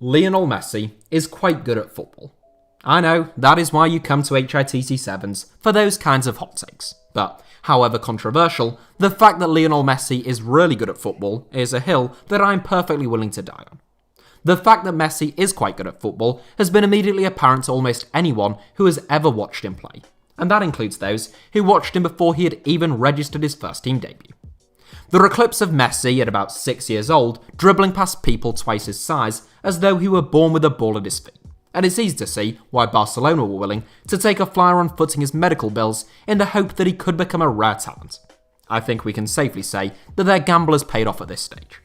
Lionel Messi is quite good at football. I know, that is why you come to HITC 7s for those kinds of hot takes. But, however controversial, the fact that Lionel Messi is really good at football is a hill that I'm perfectly willing to die on. The fact that Messi is quite good at football has been immediately apparent to almost anyone who has ever watched him play, and that includes those who watched him before he had even registered his first team debut. There are clips of Messi at about 6 years old dribbling past people twice his size as though he were born with a ball at his feet, and it's easy to see why Barcelona were willing to take a flyer on footing his medical bills in the hope that he could become a rare talent. I think we can safely say that their gamble has paid off at this stage.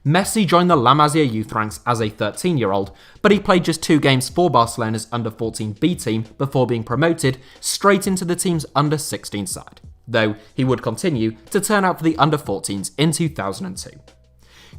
Messi joined the La Masia youth ranks as a 13-year-old, but he played just 2 games for Barcelona's under-14 B team before being promoted straight into the team's under-16 side, though he would continue to turn out for the under-14s in 2002.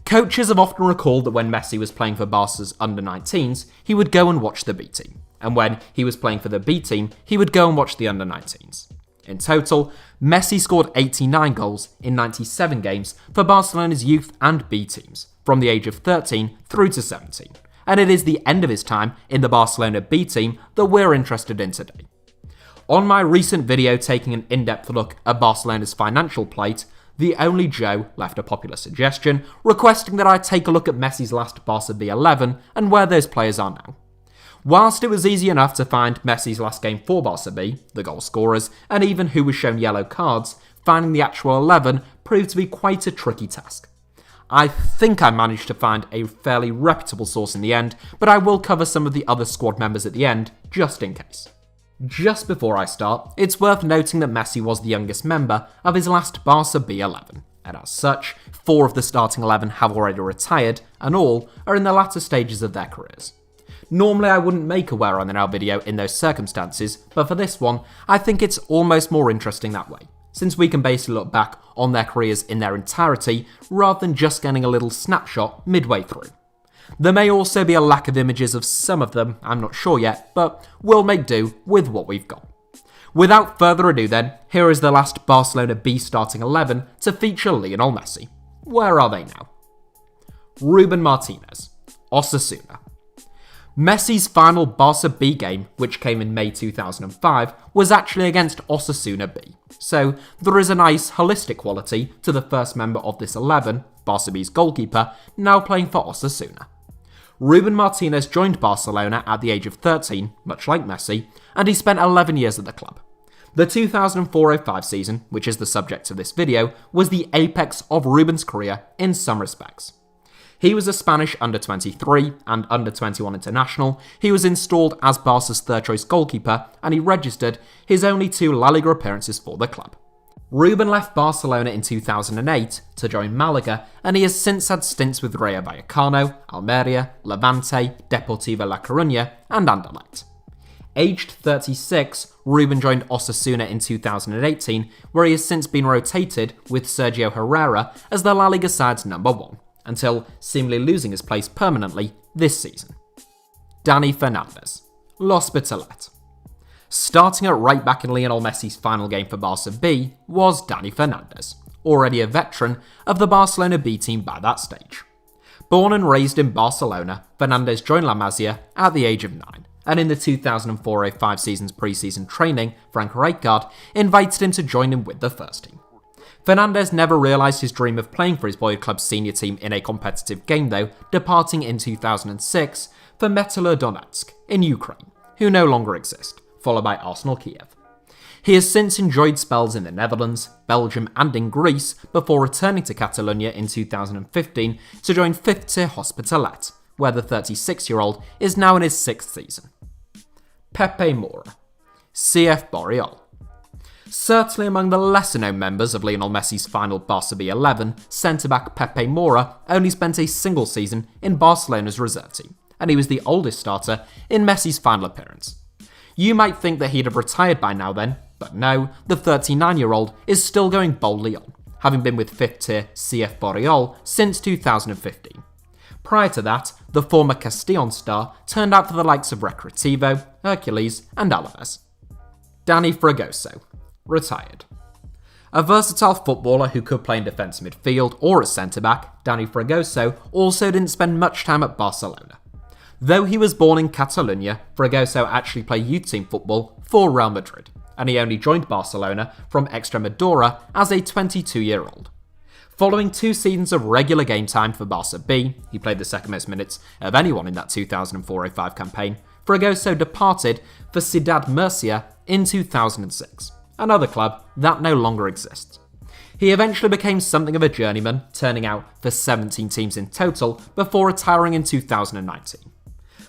Coaches have often recalled that when Messi was playing for Barca's under-19s, he would go and watch the B team, and when he was playing for the B team, he would go and watch the under-19s. In total, Messi scored 89 goals in 97 games for Barcelona's youth and B teams, from the age of 13 through to 17, and it is the end of his time in the Barcelona B team that we're interested in today. On my recent video taking an in-depth look at Barcelona's financial plight, The Only Joe left a popular suggestion requesting that I take a look at Messi's last Barca B11 and where those players are now. Whilst it was easy enough to find Messi's last game for Barca B, the goal scorers, and even who was shown yellow cards, finding the actual 11 proved to be quite a tricky task. I think I managed to find a fairly reputable source in the end, but I will cover some of the other squad members at the end, just in case. Just before I start, it's worth noting that Messi was the youngest member of his last Barca B11, and as such, 4 of the starting 11 have already retired, and all are in the latter stages of their careers. Normally I wouldn't make a Where Are They Now video in those circumstances, but for this one, I think it's almost more interesting that way, since we can basically look back on their careers in their entirety rather than just getting a little snapshot midway through. There may also be a lack of images of some of them, I'm not sure yet, but we'll make do with what we've got. Without further ado then, here is the last Barcelona B starting 11 to feature Lionel Messi. Where are they now? Ruben Martinez, Osasuna. Messi's final Barca B game, which came in May 2005, was actually against Osasuna B, so there is a nice holistic quality to the first member of this 11, Barca B's goalkeeper, now playing for Osasuna. Ruben Martinez joined Barcelona at the age of 13, much like Messi, and he spent 11 years at the club. The 2004-05 season, which is the subject of this video, was the apex of Ruben's career in some respects. He was a Spanish under-23 and under-21 international, he was installed as Barca's third-choice goalkeeper, and he registered his only 2 La Liga appearances for the club. Ruben left Barcelona in 2008 to join Malaga, and he has since had stints with Rayo Vallecano, Almeria, Levante, Deportivo La Coruña, and Anderlecht. Aged 36, Ruben joined Osasuna in 2018, where he has since been rotated with Sergio Herrera as the La Liga side's number 1. Until seemingly losing his place permanently this season. Dani Fernandez, L'Hospitalet. Starting at right back in Lionel Messi's final game for Barca B was Dani Fernandez, already a veteran of the Barcelona B team by that stage. Born and raised in Barcelona, Fernandez joined La Masia at the age of 9, and in the 2004-05 season's pre-season training, Frank Rijkaard invited him to join him with the first team. Fernandez never realised his dream of playing for his boyhood club's senior team in a competitive game though, departing in 2006 for Metalurg Donetsk in Ukraine, who no longer exist, followed by Arsenal Kiev. He has since enjoyed spells in the Netherlands, Belgium and in Greece before returning to Catalonia in 2015 to join 5th tier Hospitalet, where the 36-year-old is now in his 6th season. Pepe Mora, CF Boreal. Certainly among the lesser-known members of Lionel Messi's final Barca B11, centre-back Pepe Mora only spent a single season in Barcelona's reserve team, and he was the oldest starter in Messi's final appearance. You might think that he'd have retired by now then, but no, the 39-year-old is still going boldly on, having been with 5th tier CF Boreal since 2015. Prior to that, the former Castillon star turned out for the likes of Recreativo, Hercules and Alaves. Dani Fragoso, retired. A versatile footballer who could play in defensive midfield or at centre-back, Dani Fragoso also didn't spend much time at Barcelona. Though he was born in Catalonia, Fragoso actually played youth team football for Real Madrid, and he only joined Barcelona from Extremadura as a 22-year-old. Following 2 seasons of regular game time for Barca B, he played the second most minutes of anyone in that 2004-05 campaign, Fragoso departed for Ciudad Murcia in 2006, another club that no longer exists. He eventually became something of a journeyman, turning out for 17 teams in total before retiring in 2019.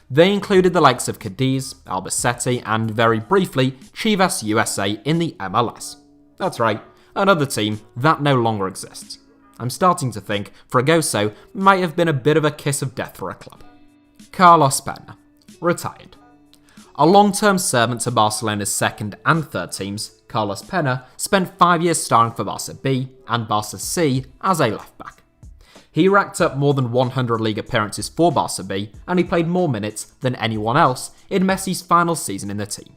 They included the likes of Cadiz, Albacete, and very briefly Chivas USA in the MLS. That's right, another team that no longer exists. I'm starting to think Fragoso might have been a bit of a kiss of death for a club. Carlos Pena, retired. A long-term servant to Barcelona's second and third teams, Carlos Pena spent 5 years starring for Barca B and Barca C as a left-back. He racked up more than 100 league appearances for Barca B, and he played more minutes than anyone else in Messi's final season in the team.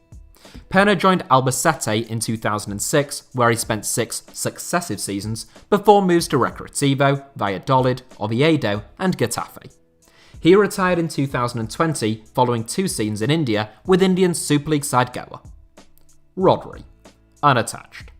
Pena joined Albacete in 2006, where he spent 6 successive seasons before moves to Recreativo, Valladolid, Oviedo, and Getafe. He retired in 2020 following 2 seasons in India with Indian Super League side Goa. Rodri, unattached.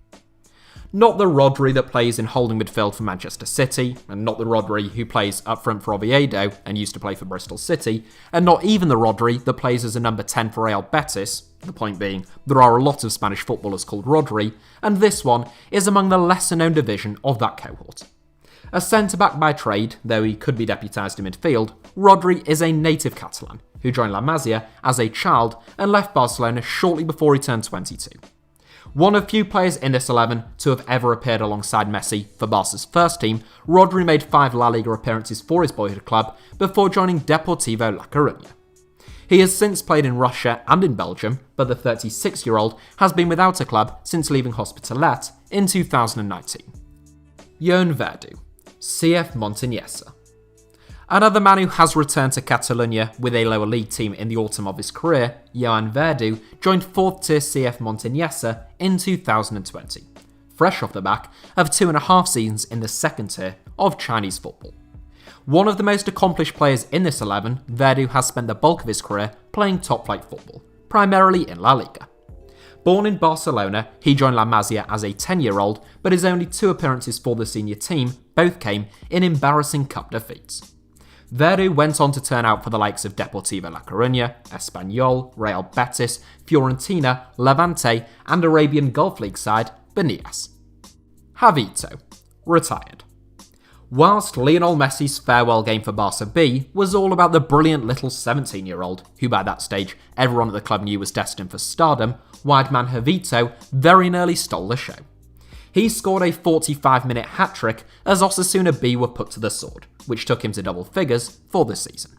Not the Rodri that plays in holding midfield for Manchester City, and not the Rodri who plays up front for Oviedo and used to play for Bristol City, and not even the Rodri that plays as a number 10 for Real Betis, the point being there are a lot of Spanish footballers called Rodri, and this one is among the lesser known division of that cohort. A centre-back by trade, though he could be deputised in midfield, Rodri is a native Catalan who joined La Masia as a child and left Barcelona shortly before he turned 22. One of few players in this 11 to have ever appeared alongside Messi for Barca's first team, Rodri made 5 La Liga appearances for his boyhood club before joining Deportivo La Coruña. He has since played in Russia and in Belgium, but the 36-year-old has been without a club since leaving Hospitalet in 2019. Joan Verdu, CF Montanyesa. Another man who has returned to Catalonia with a lower league team in the autumn of his career, Joan Verdu joined 4th tier CF Montanyesa in 2020, fresh off the back of 2.5 seasons in the second tier of Chinese football. One of the most accomplished players in this 11, Verdu has spent the bulk of his career playing top-flight football, primarily in La Liga. Born in Barcelona, he joined La Masia as a 10-year-old, but his only 2 appearances for the senior team both came in embarrassing cup defeats. Verdu went on to turn out for the likes of Deportivo La Coruña, Espanyol, Real Betis, Fiorentina, Levante, and Arabian Gulf League side Benias. Havito, retired. Whilst Lionel Messi's farewell game for Barca B was all about the brilliant little 17-year-old, who by that stage everyone at the club knew was destined for stardom, wide man Havito very nearly stole the show. He scored a 45-minute hat-trick as Osasuna B were put to the sword, which took him to double figures for the season.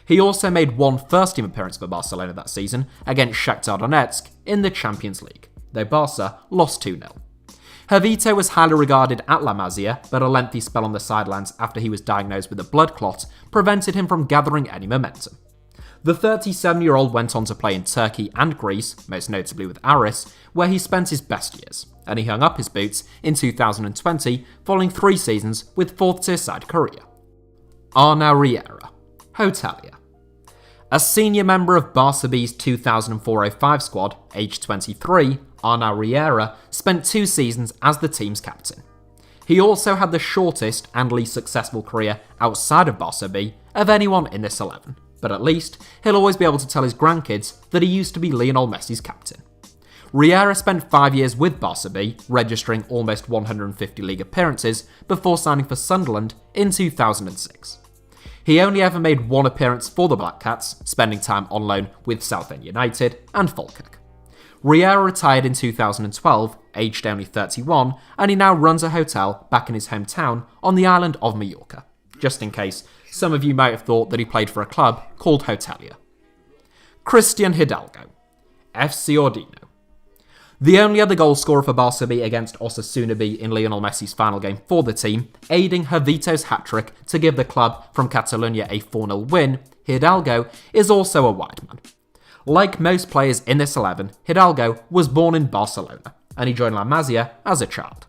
He also made 1 first-team appearance for Barcelona that season against Shakhtar Donetsk in the Champions League, though Barca lost 2-0. Havito was highly regarded at La Masia, but a lengthy spell on the sidelines after he was diagnosed with a blood clot prevented him from gathering any momentum. The 37-year-old went on to play in Turkey and Greece, most notably with Aris, where he spent his best years, and he hung up his boots in 2020 following 3 seasons with 4th-tier side Korea. Arnau Riera, hotelier. A senior member of Barca B's 2004-05 squad, aged 23, Arnau Riera spent 2 seasons as the team's captain. He also had the shortest and least successful career outside of Barca B of anyone in this 11, but at least he'll always be able to tell his grandkids that he used to be Lionel Messi's captain. Riera spent 5 years with Barca B, registering almost 150 league appearances before signing for Sunderland in 2006. He only ever made 1 appearance for the Black Cats, spending time on loan with Southend United and Falkirk. Riera retired in 2012, aged only 31, and he now runs a hotel back in his hometown on the island of Mallorca, just in case some of you might have thought that he played for a club called Hotelier. Christian Hidalgo, FC Ordino. The only other goal scorer for Barca B against Osasuna B in Lionel Messi's final game for the team, aiding Havito's hat-trick to give the club from Catalonia a 4-0 win, Hidalgo is also a wide man. Like most players in this 11, Hidalgo was born in Barcelona, and he joined La Masia as a child.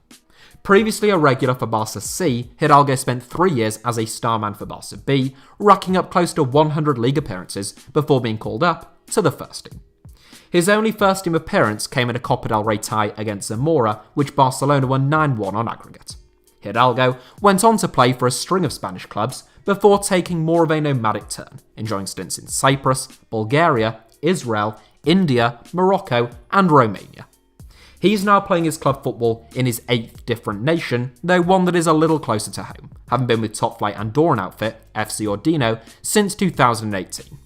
Previously a regular for Barca C, Hidalgo spent 3 years as a starman for Barca B, racking up close to 100 league appearances before being called up to the first team. His only first team appearance came in a Copa del Rey tie against Zamora, which Barcelona won 9-1 on aggregate. Hidalgo went on to play for a string of Spanish clubs before taking more of a nomadic turn, enjoying stints in Cyprus, Bulgaria, Israel, India, Morocco and Romania. He's now playing his club football in his 8th different nation, though one that is a little closer to home, having been with top-flight Andorran outfit FC Ordino since 2018.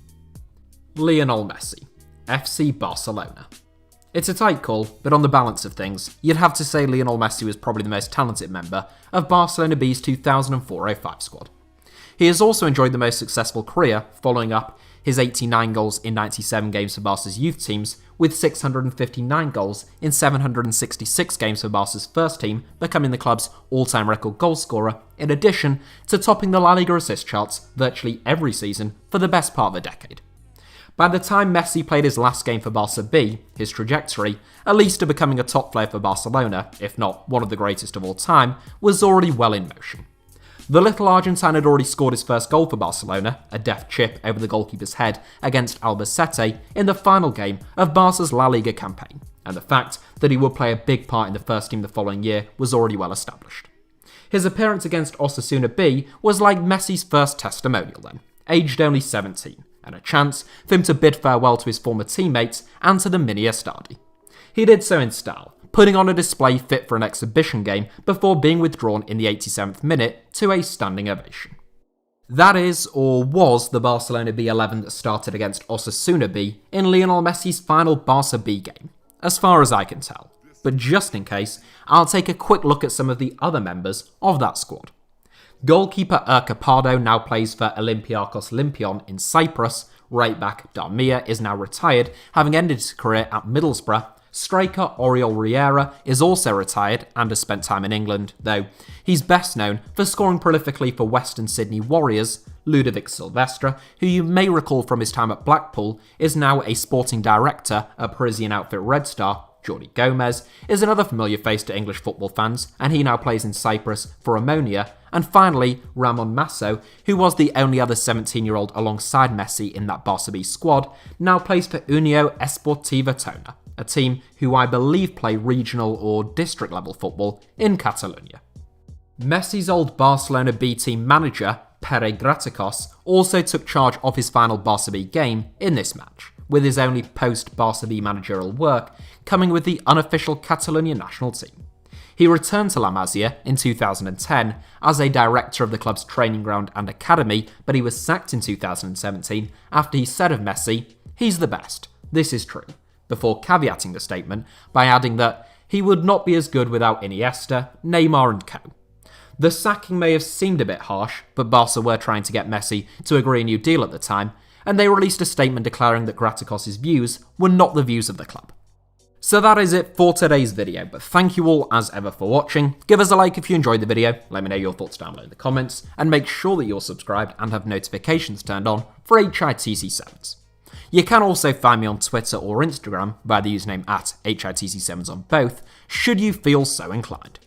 Lionel Messi, FC Barcelona. It's a tight call, but on the balance of things, you'd have to say Lionel Messi was probably the most talented member of Barcelona B's 2004-05 squad. He has also enjoyed the most successful career, following up his 89 goals in 97 games for Barca's youth teams, with 659 goals in 766 games for Barca's first team, becoming the club's all-time record goalscorer, in addition to topping the La Liga assist charts virtually every season for the best part of a decade. By the time Messi played his last game for Barca B, his trajectory, at least to becoming a top player for Barcelona, if not one of the greatest of all time, was already well in motion. The little Argentine had already scored his first goal for Barcelona, a deft chip over the goalkeeper's head against Albacete in the final game of Barca's La Liga campaign, and the fact that he would play a big part in the first team the following year was already well established. His appearance against Osasuna B was like Messi's first testimonial then, aged only 17, and a chance for him to bid farewell to his former teammates and to the mini Estadi. He did so in style, putting on a display fit for an exhibition game before being withdrawn in the 87th minute to a standing ovation. That is, or was, the Barcelona B11 that started against Osasuna B in Lionel Messi's final Barca B game, as far as I can tell. But just in case, I'll take a quick look at some of the other members of that squad. Goalkeeper Urca Pardo now plays for Olympiakos Lympion in Cyprus. Right back Darmia is now retired, having ended his career at Middlesbrough. Striker Oriol Riera is also retired and has spent time in England, though he's best known for scoring prolifically for Western Sydney Warriors. Ludovic Silvestre, who you may recall from his time at Blackpool, is now a sporting director at Parisian outfit Red Star. Jordi Gomez is another familiar face to English football fans, and he now plays in Cyprus for Ammonia. And finally, Ramon Masso, who was the only other 17-year-old alongside Messi in that Barca B squad, now plays for Unió Esportiva Tona, a team who I believe play regional or district level football in Catalonia. Messi's old Barcelona B team manager, Pere Graticos, also took charge of his final Barca B game in this match, with his only post-Barca B managerial work coming with the unofficial Catalonia national team. He returned to La Masia in 2010 as a director of the club's training ground and academy, but he was sacked in 2017 after he said of Messi, "He's the best, this is true," before caveating the statement by adding that he would not be as good without Iniesta, Neymar and co. The sacking may have seemed a bit harsh, but Barca were trying to get Messi to agree a new deal at the time, and they released a statement declaring that Graticos' views were not the views of the club. So that is it for today's video, but thank you all as ever for watching. Give us a like if you enjoyed the video, let me know your thoughts down below in the comments, and make sure that you're subscribed and have notifications turned on for HITC7s. You can also find me on Twitter or Instagram by the username @HITC7s on both, should you feel so inclined.